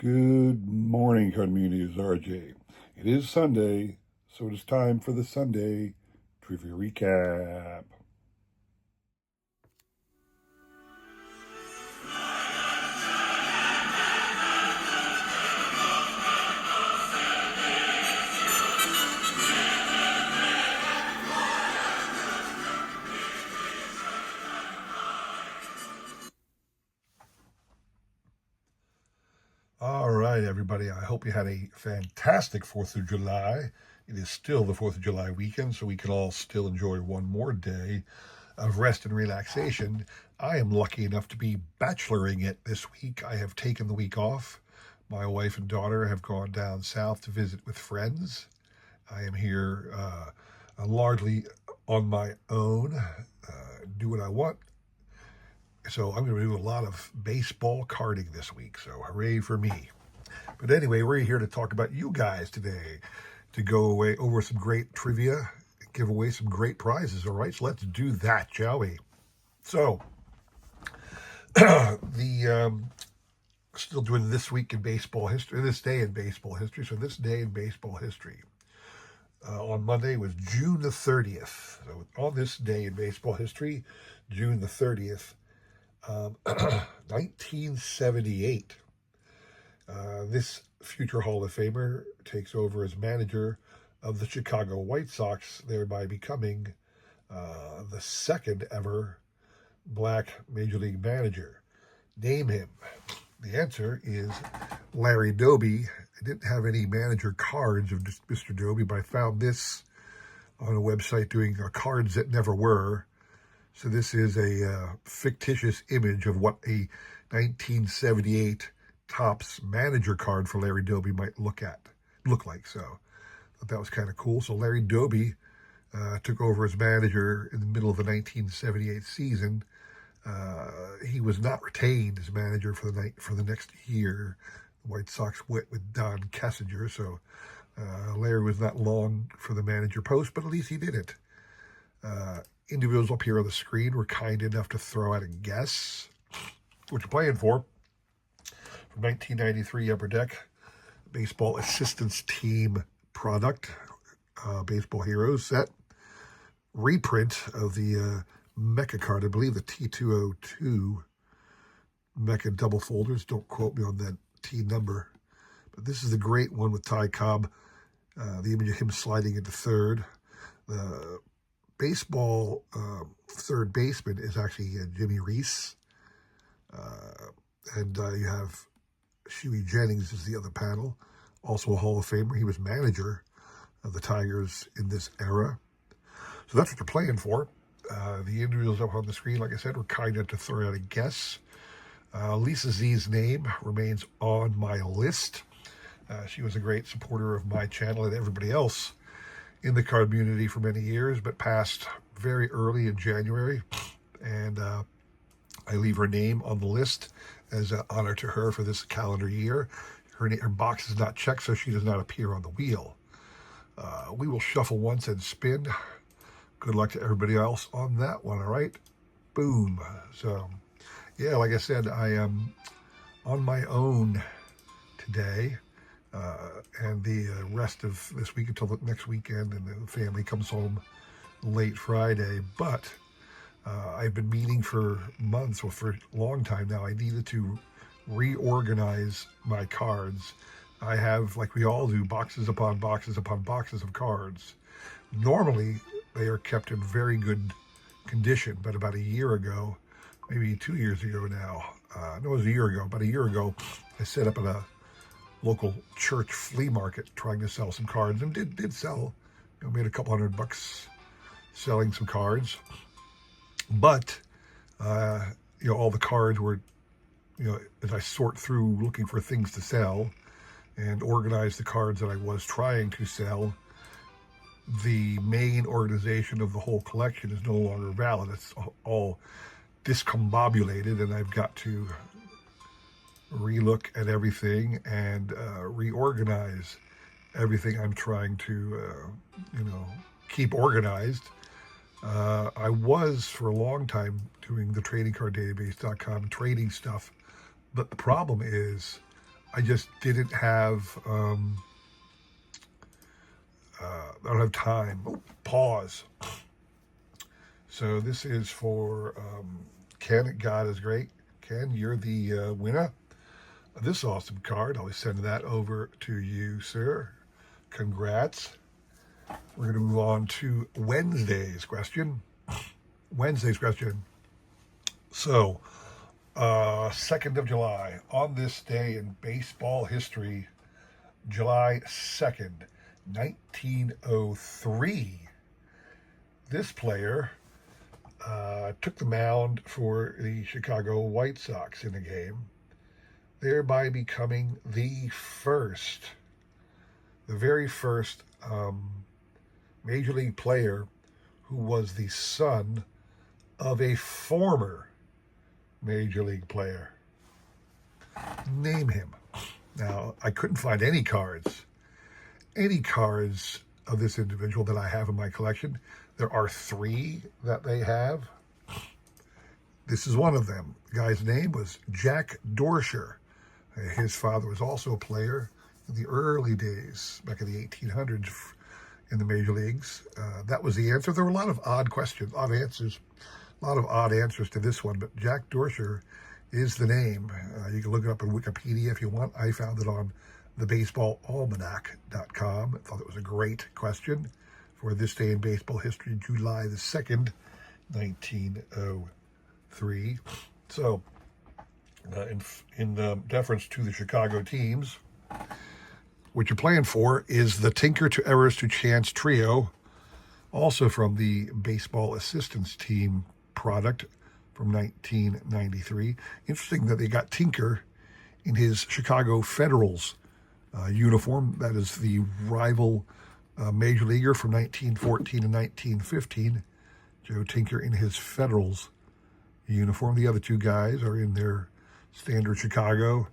Good morning, community. It's RJ. It is Sunday, so it is time for the Sunday Trivia Recap. All right, everybody. I hope you had a fantastic 4th of July. It is still the 4th of July weekend, so we can all still enjoy one more day of rest and relaxation. I am lucky enough to be bacheloring it this week. I have taken the week off. My wife and daughter have gone down south to visit with friends. I am here largely on my own, do what I want. So I'm going to do a lot of baseball carding this week. So hooray for me. But anyway, we're here to talk about you guys today, to go away over some great trivia, give away some great prizes. All right, so let's do that, shall we? So still doing this week in baseball history, this day in baseball history. So this day in baseball history. On Monday was June the 30th. So on this day in baseball history, June the 30th, 1978. This future Hall of Famer takes over as manager of the Chicago White Sox, thereby becoming the second ever black Major League manager. Name him. The answer is Larry Doby. I didn't have any manager cards of Mr. Doby, but I found this on a website doing cards that never were. So this is a fictitious image of what a 1978 Topps manager card for Larry Doby might look like. So I thought that was kind of cool. So Larry Doby took over as manager in the middle of the 1978 season. He was not retained as manager for the next year. The White Sox went with Don Kessinger, so Larry was not long for the manager post, but at least he did it. Individuals up here on the screen were kind enough to throw out a guess, what you're playing for. From 1993 Upper Deck Baseball Assistance Team product, Baseball Heroes set. Reprint of the Mecha card, I believe the T202 Mecha double folders. Don't quote me on that T number. But this is the great one with Ty Cobb, the image of him sliding into third. The baseball third baseman is actually Jimmy Reese. And you have Huey Jennings is the other panel, also a Hall of Famer. He was manager of the Tigers in this era. So that's what you're playing for. The individuals up on the screen, like I said, were kind enough to throw out a guess. Lisa Z's name remains on my list. She was a great supporter of my channel and everybody else in the card community for many years, but passed very early in January. And I leave her name on the list as an honor to her for this calendar year. Her box is not checked, so she does not appear on the wheel. We will shuffle once and spin. Good luck to everybody else on that one, all right? Boom. So, yeah, like I said, I am on my own today, and the rest of this week until the next weekend, and the family comes home late Friday. But I've been meaning for months, or for a long time now, I needed to reorganize my cards. I have, like we all do, boxes upon boxes upon boxes of cards. Normally, they are kept in very good condition, but about a year ago, maybe 2 years ago now, no, it was a year ago, about a year ago, I set up at a local church flea market trying to sell some cards, and did sell, made a couple $100 selling some cards. But, all the cards were, as I sort through looking for things to sell and organize the cards that I was trying to sell, the main organization of the whole collection is no longer valid. It's all discombobulated, and I've got to relook at everything and reorganize everything I'm trying to, keep organized. I was for a long time doing the tradingcarddatabase.com trading stuff, but the problem is I just didn't have, I don't have time. Oh, pause. So this is for Ken. God is great. Ken, you're the winner of this awesome card. I'll be sending that over to you, sir. Congrats. We're going to move on to Wednesday's question. So, 2nd of July, on this day in baseball history, July 2nd, 1903, this player took the mound for the Chicago White Sox in a game, thereby becoming the very first Major League player who was the son of a former Major League player. Name him. Now, I couldn't find any cards of this individual that I have in my collection. There are 3 that they have. This is one of them. The guy's name was Jack Dorsher. His father was also a player in the early days, back in the 1800s in the major leagues. That was the answer. There were a lot of odd questions, odd answers, a lot of odd answers to this one, but Jack Dorsher is the name. You can look it up on Wikipedia if you want. I found it on thebaseballalmanac.com. I thought it was a great question for this day in baseball history, July the 2nd, 1903. So, in deference to the Chicago teams, what you're playing for is the Tinker to Errors to Chance trio, also from the Baseball Assistance Team product from 1993. Interesting that they got Tinker in his Chicago Federals uniform. That is the rival major leaguer from 1914 and 1915. Joe Tinker in his Federals uniform. The other 2 guys are in their standard Chicago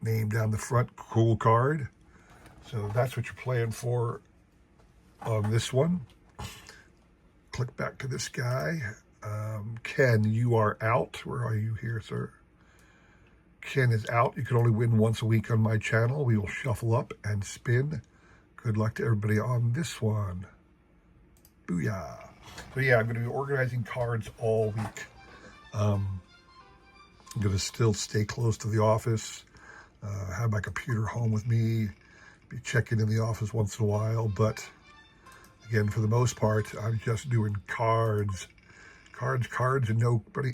name down the front, cool card. So that's what you're playing for on this one. Click back to this guy. Ken, you are out. Where are you here, sir? Ken is out. You can only win once a week on my channel. We will shuffle up and spin. Good luck to everybody on this one. Booyah. So yeah, I'm going to be organizing cards all week. I'm going to still stay close to the office, have my computer home with me, be checking in the office once in a while. But again, for the most part, I'm just doing cards, and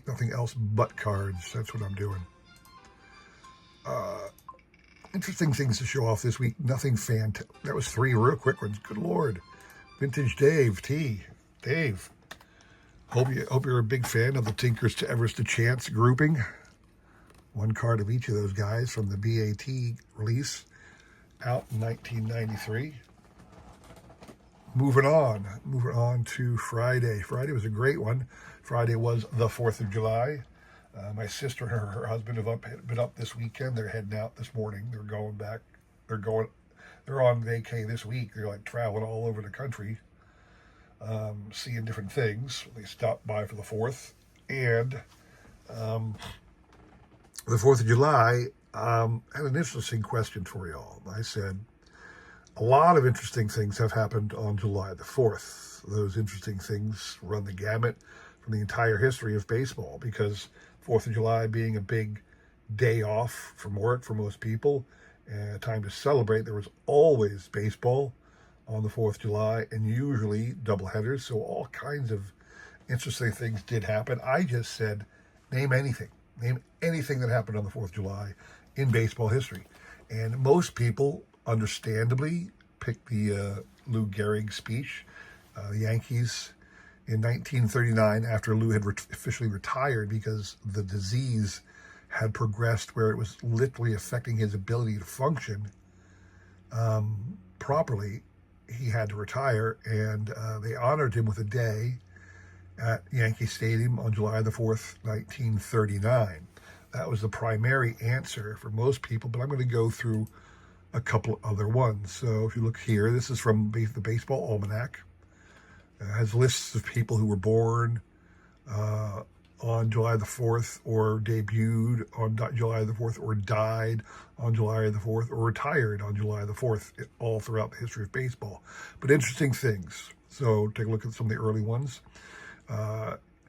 nothing else but cards. That's what I'm doing. Interesting things to show off this week. Nothing that was 3 real quick ones. Good Lord. Vintage Dave T. Dave. Hope you're a big fan of the Tinkers to Errors to Chance grouping. 1 card of each of those guys from the BAT release out in 1993. Moving on to Friday. Friday was a great one. Friday was the 4th of July. My sister and her husband have been up this weekend. They're heading out this morning. They're going back. They're on vacay this week. They're like traveling all over the country, seeing different things. They stopped by for the 4th. And the 4th of July, had an interesting question for y'all. I said, a lot of interesting things have happened on July the 4th. Those interesting things run the gamut from the entire history of baseball, because 4th of July being a big day off from work for most people, a time to celebrate. There was always baseball on the 4th of July, and usually doubleheaders, so all kinds of interesting things did happen. I just said, name anything that happened on the 4th of July in baseball history. And most people, understandably, picked the Lou Gehrig speech. The Yankees in 1939, after Lou had officially retired because the disease had progressed where it was literally affecting his ability to function properly, he had to retire, and they honored him with a day at Yankee Stadium on July the 4th, 1939. That was the primary answer for most people, but I'm going to go through a couple of other ones. So if you look here, this is from the Baseball Almanac. It has lists of people who were born on July the 4th, or debuted on July the 4th, or died on July the 4th, or retired on July the 4th, all throughout the history of baseball. But interesting things. So take a look at some of the early ones.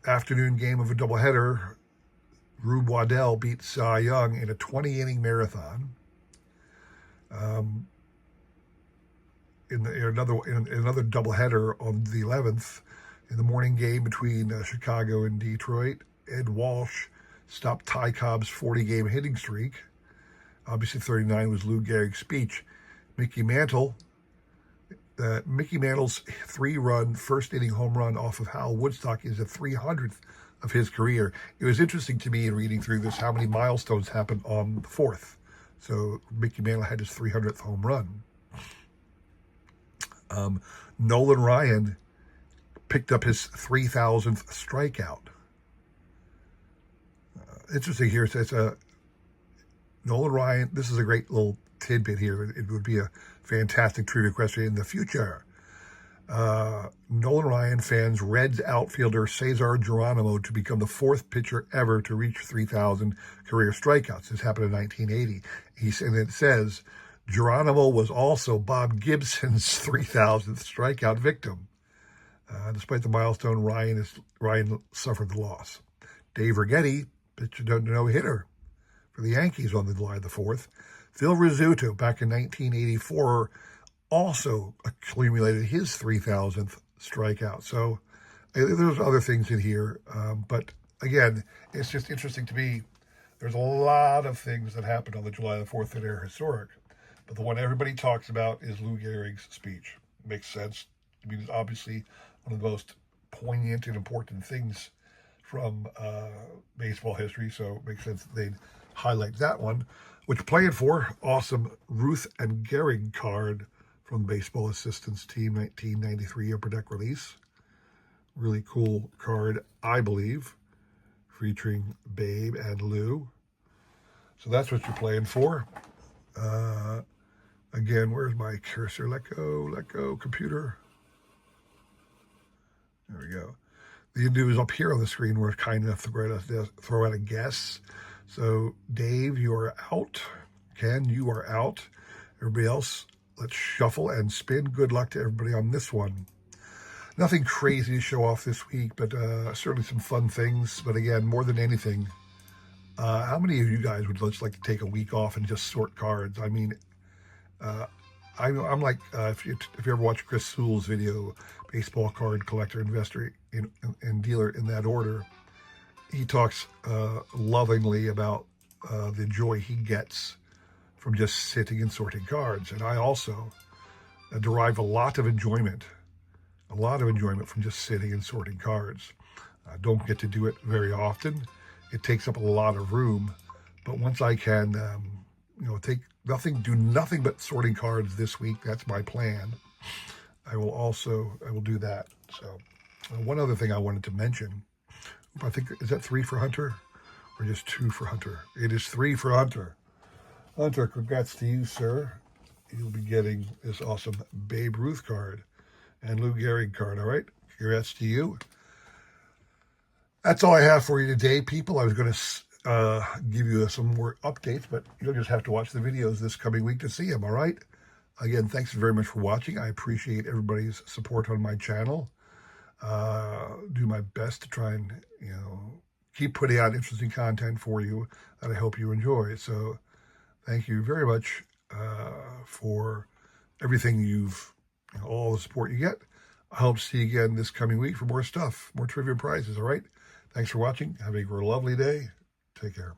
Afternoon game of a doubleheader, Rube Waddell beat Cy Young in a 20-inning marathon. In another doubleheader on the 11th, in the morning game between Chicago and Detroit, Ed Walsh stopped Ty Cobb's 40-game hitting streak. Obviously, 39 was Lou Gehrig's speech. Mickey Mantle's 3-run first-inning home run off of Hal Woodstock is the 300th of his career. It was interesting to me in reading through this how many milestones happened on the 4th. So Mickey Mantle had his 300th home run. Nolan Ryan picked up his 3,000th strikeout. Interesting here. It's Nolan Ryan. This is a great little tidbit here. It would be a fantastic trivia question in the future. Nolan Ryan fans Reds outfielder Cesar Geronimo to become the 4th pitcher ever to reach 3,000 career strikeouts. This happened in 1980. And it says, Geronimo was also Bob Gibson's 3,000th strikeout victim. Despite the milestone, Ryan suffered the loss. Dave Righetti pitched a no-hitter for the Yankees on July the 4th. Phil Rizzuto, back in 1984, also accumulated his 3,000th strikeout. So there's other things in here. But again, it's just interesting to me. There's a lot of things that happened on the July the 4th that are historic. But the one everybody talks about is Lou Gehrig's speech. Makes sense. I mean, it's obviously one of the most poignant and important things from baseball history. So it makes sense that they'd highlight that one. Which playing for, awesome Ruth and Gehrig card from Baseball Assistance Team 1993 Upper Deck release. Really cool card, I believe, featuring Babe and Lou. So that's what you're playing for. Again, where's my cursor? Let go, computer. There we go. The individuals up here on the screen were kind enough to throw out a guess. So, Dave, you are out. Ken, you are out. Everybody else, let's shuffle and spin. Good luck to everybody on this one. Nothing crazy to show off this week, but certainly some fun things. But again, more than anything, how many of you guys would just like to take a week off and just sort cards? I mean, I'm like, if you ever watch Chris Sewell's video, baseball card collector, investor, and dealer in that order, he talks lovingly about the joy he gets from just sitting and sorting cards. And I also derive a lot of enjoyment from just sitting and sorting cards. I don't get to do it very often. It takes up a lot of room. But once I can, do nothing but sorting cards this week, that's my plan. I will do that. So one other thing I wanted to mention, I think, is that 3 for Hunter or just 2 for Hunter? It is 3 for Hunter. Hunter, congrats to you, sir. You'll be getting this awesome Babe Ruth card and Lou Gehrig card, all right? Congrats to you. That's all I have for you today, people. I was going to give you some more updates, but you'll just have to watch the videos this coming week to see them, all right? Again, thanks very much for watching. I appreciate everybody's support on my channel. Do my best to try and, keep putting out interesting content for you that I hope you enjoy. So thank you very much for everything all the support you get. I hope to see you again this coming week for more stuff, more trivia prizes, all right? Thanks for watching. Have a lovely day. Take care.